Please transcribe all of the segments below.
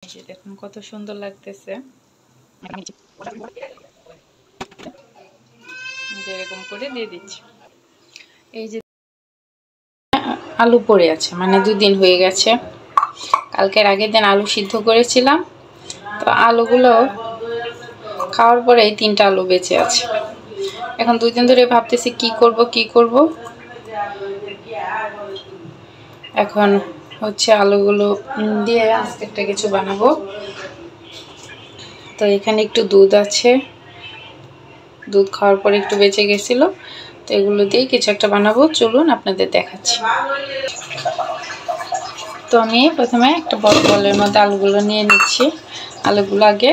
এই যে দেখুন কত সুন্দর লাগতেছে। এরকম করে দিয়ে দিচ্ছি। এই যে আলু পড়ে আছে, মানে 2 দিন হয়ে গেছে। কালকের আগের দিন আলু সিদ্ধ করেছিলাম, তো আলুগুলো খাওয়ার পরে এই 3টা আলু বেঁচে আছে। এখন 2 দিন ধরে ভাবতেছি কি করব। এখন হচ্ছে আলুগুলো দিয়ে আজকে একটা কিছু বানাবো। তো এখানে একটু দুধ আছে, দুধ খাওয়ার পরে একটু বেঁচে গেছিল, তো এগুলো দিয়ে কিছু একটা বানাবো। চলুন আপনাদের দেখাচ্ছি। তো আমি প্রথমে একটা বড় বলের মধ্যে আলুগুলো নিয়ে নিচ্ছি। আলুগুলো আগে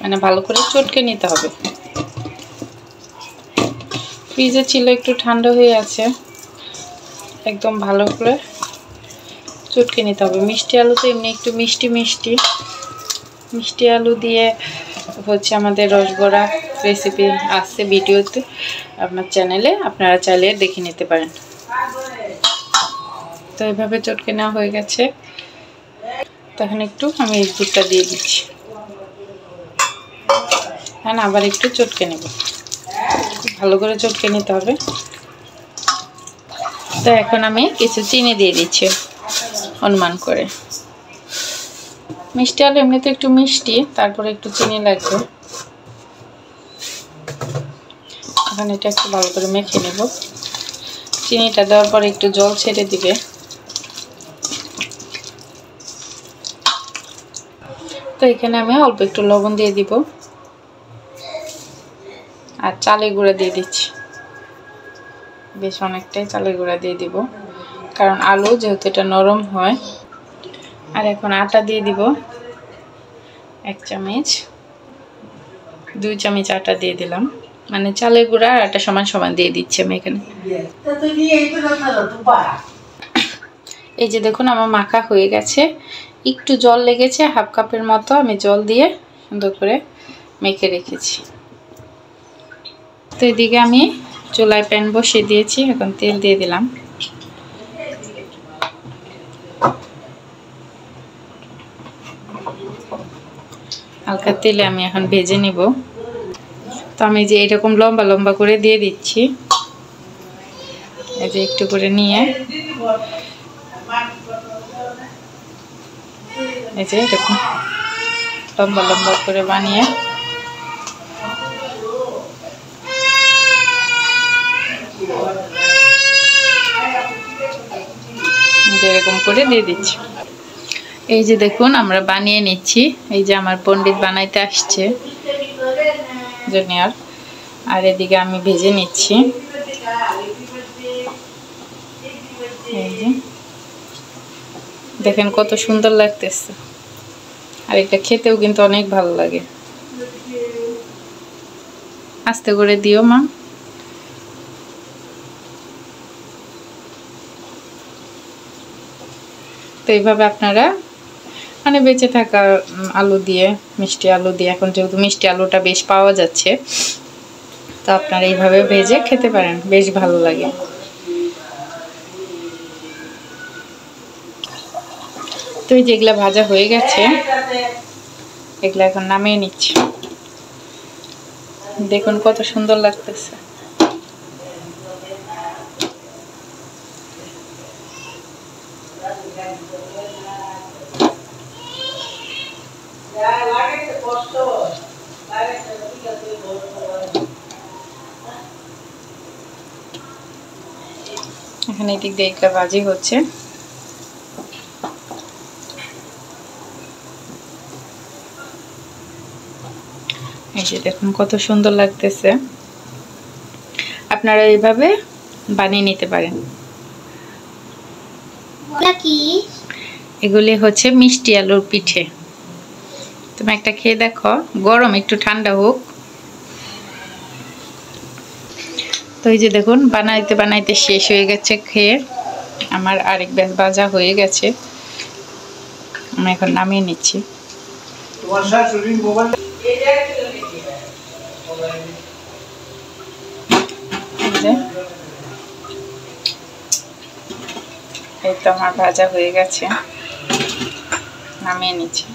মানে ভালো করে চটকে নিতে হবে। ফ্রিজে ছিল, একটু ঠান্ডা হয়ে আছে, একদম ভালো করে চটকে নিতে হবে। মিষ্টি আলু তো এমনি একটু মিষ্টি আলু দিয়ে হচ্ছে আমাদের রসবড়া রেসিপি আসছে ভিডিওতে আপনার চ্যানেলে, আপনারা চাইলে দেখে নিতে পারেন। তো এইভাবে চটকে নেওয়া হয়ে গেছে। তখন একটু আমি এই দুধটা দিয়ে দিচ্ছি, হ্যাঁ, আবার একটু চটকে নেব, ভালো করে চটকে নিতে হবে। তো এখন আমি কিছু চিনি দিয়ে দিচ্ছি অনুমান করে। মিষ্টি আলু এমনিতে একটু মিষ্টি, তারপরে একটু চিনি লাগবে। এখন এটা একটু ভালো করে মেখে নেব। চিনিটা দেওয়ার পরে একটু জল ছেড়ে দিবে। তো এখানে আমি অল্প একটু লবণ দিয়ে দিব আর চালের গুঁড়া দিয়ে দিচ্ছি। বেশ অনেকটাই চালের গুঁড়া দিয়ে দিব, কারণ আলু যেহেতু এটা নরম হয়। আর এখন আটা দিয়ে দিব 1 চামচ, 2 চামচ আটা দিয়ে দিলাম, মানে চালের গুঁড়া আর আটা সমান সমান দিয়ে দিচ্ছি আমি এখানে। এই যে দেখুন আমার মাখা হয়ে গেছে, একটু জল লেগেছে, 1/2 কাপের মতো আমি জল দিয়ে সুন্দর করে মেখে রেখেছি। তো এদিকে আমি চুলায় প্যান বসিয়ে দিয়েছি, এখন তেল দিয়ে দিলাম। হালকা তেলে আমি এখন ভেজে নিব। তো আমি যে এরকম লম্বা লম্বা করে দিয়ে দিচ্ছি, এই যে একটু করে নিয়ে এই যে এরকম লম্বা লম্বা করে বানিয়ে এরকম করে দিয়ে দিচ্ছি। এই যে দেখুন আমরা বানিয়ে নিচ্ছি। এই যে আমার পণ্ডিত বানাইতে আসছে জুনিয়র, আর এদিকে আমি ভেজে নিচ্ছি। এই যে দেখেন কত সুন্দর লাগতেছে, আর এটা খেতেও কিন্তু অনেক ভালো লাগে। আস্তে করে দিও মা। তো এইভাবে আপনারা মানে বেঁচে থাকা আলু দিয়ে, মিষ্টি আলু দিয়ে, এখন যেহেতু মিষ্টি আলুটা বেশ পাওয়া যাচ্ছে, তো আপনারা এইভাবে ভেজে খেতে পারেন, বেশ ভালো লাগে। তো এই যেগুলা ভাজা হয়ে গেছে, এগুলা এখন নামিয়ে নিচ্ছি। দেখুন কত সুন্দর লাগতেছে। এখানে এদিক দিয়ে একটা ভাজি হচ্ছে। এই যে দেখুন কত সুন্দর লাগতেছে। আপনারা এইভাবে বানিয়ে নিতে পারেন। এগুলি হচ্ছে মিষ্টি আলুর পিঠে। তুমি একটা খেয়ে দেখো, গরম একটু ঠান্ডা হোক। তো এই যে দেখুন বানাইতে বানাইতে শেষ হয়ে গেছে খেয়ে, আমার আরেক ব্যাচ ভাজা হয়ে গেছে, আমি এখন নামিয়ে নিচ্ছি। এই তো আমার ভাজা হয়ে গেছে, নামিয়ে নিচ্ছি।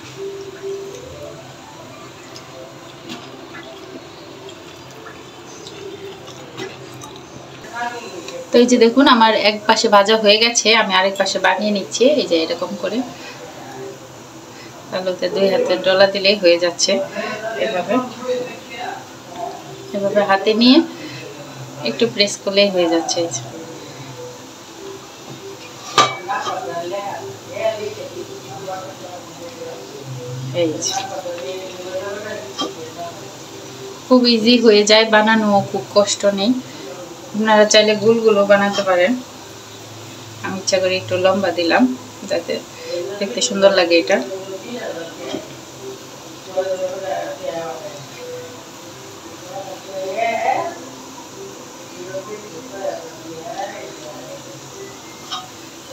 তো এই যে দেখুন আমার এক পাশে ভাজা হয়ে গেছে, আমি আরেক পাশে বানিয়ে নিচ্ছি। এই যে এরকম করে আলুতে 2 হাতের ডলা দিলেই হয়ে যাচ্ছে। এভাবে এভাবে হাতে নিয়ে একটু প্রেস করলেই হয়ে যাচ্ছে। এই যে খুব ইজি হয়ে যায় বানানো, খুব কষ্ট নেই। আপনারা চাইলে গোলগুলো বানাতে পারেন। আমি ইচ্ছা করে একটু লম্বা দিলাম যাতে দেখতে সুন্দর লাগে এটা।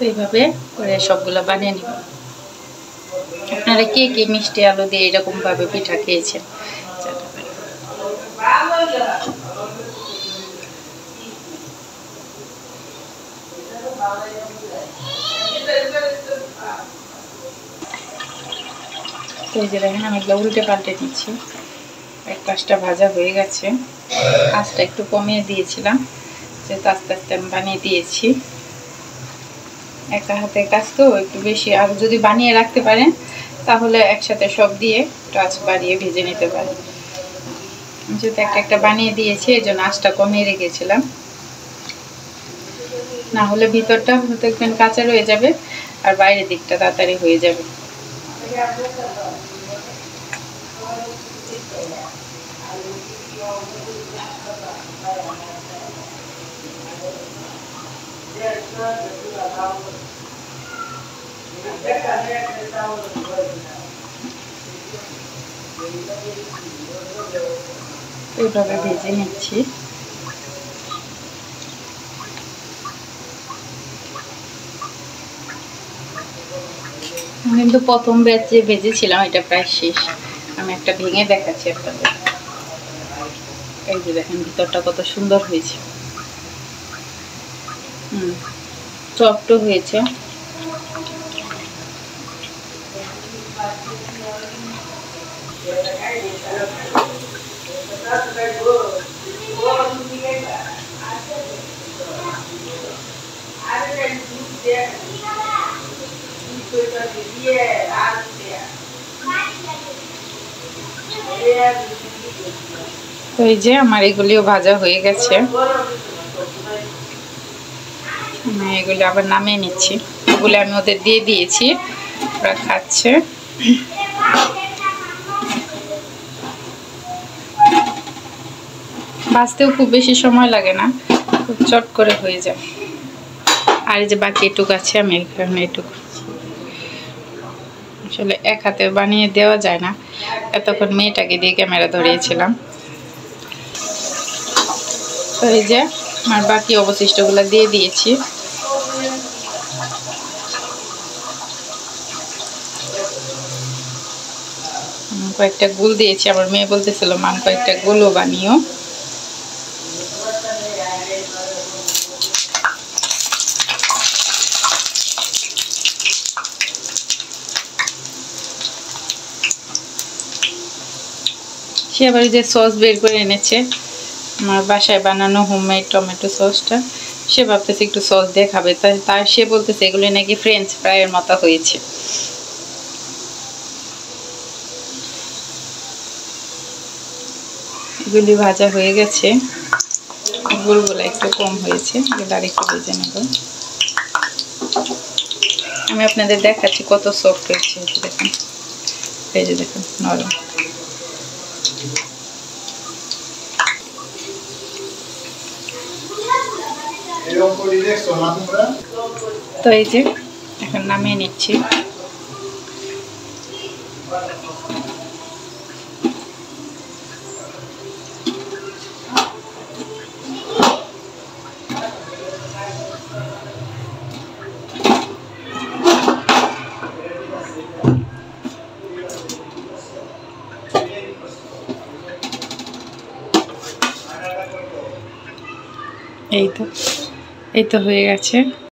এইভাবে করে সবগুলো বানিয়ে নিব। আপনারা কে কে মিষ্টি আলু দিয়ে এরকম ভাবে পিঠা খেয়েছেন? তো এই যে দেখেন আমি এগুলো উল্টে পাল্টে নিচ্ছি। এক পাশটা ভাজা হয়ে গেছে, আঁচটা একটু কমিয়ে দিয়েছিলাম, যেহেতু আস্তে আস্তে আমি বানিয়ে দিয়েছি। একা হাতে কাজ তো একটু বেশি, আর যদি বানিয়ে রাখতে পারেন তাহলে একসাথে সব দিয়ে একটু আঁচ বাড়িয়ে ভেজে নিতে পারেন। যেহেতু একটা একটা বানিয়ে দিয়েছি এই জন্য আঁচটা কমিয়ে রেখেছিলাম, না হলে ভিতরটা দেখবেন কাঁচা রয়ে যাবে আর বাইরের দিকটা তাড়াতাড়ি হয়ে যাবে। এইভাবে ভেজে নিচ্ছি। কিন্তু প্রথম ব্যাচ যে ভেজেছিলাম এটা প্রায় শেষ। আমি একটা ভেঙে দেখাচ্ছি আপনাদের। এই যে দেখেন ভিতরটা কত সুন্দর হয়েছে। সফট হয়েছে। তো এই যে আমার এগুলিও ভাজা হয়ে গেছে, আমি এগুলো আবার নামিয়ে নিচ্ছি। এগুলো আমি ওদের দিয়ে দিয়েছি, ওরা খাচ্ছে। ভাজতেও খুব বেশি সময় লাগে না, খুব চট করে হয়ে যায়। আর এই যে বাকি এটুকু আছে, আমি এখানে এটুকু আসলে এক হাতে বানিয়ে দেওয়া যায় না, এতক্ষণ মেয়েটাকে দিয়ে ক্যামেরা ধরিয়েছিলাম। তো এই যে আমার বাকি অবশিষ্টগুলো দিয়ে দিয়েছি। কয়েকটা গোল দিয়েছি, আমার মেয়ে বলতেছিল মা কয়েকটা গোলও বানিও। সে আবার যে সস বের করে এনেছে, আমার বাসায় বানানো হোমমেড টমেটো সসটা, সে ভাবতেছে একটু সস দিয়ে খাবে, তাই সে বলতেছে এগুলো নাকি ফ্রেঞ্চ ফ্রাইয়ের মতো হয়েছে। এগুলি ভাজা হয়ে গেছে, গোলগুলো একটু কম হয়েছে, এগুলো আর একটু ভেজে নেব। আমি আপনাদের দেখাচ্ছি কত সফট হয়েছে। দেখুন, এই যে দেখুন নরম। তো এই যে এখন নামিয়ে নিচ্ছি। এই তো হয়ে গেছে।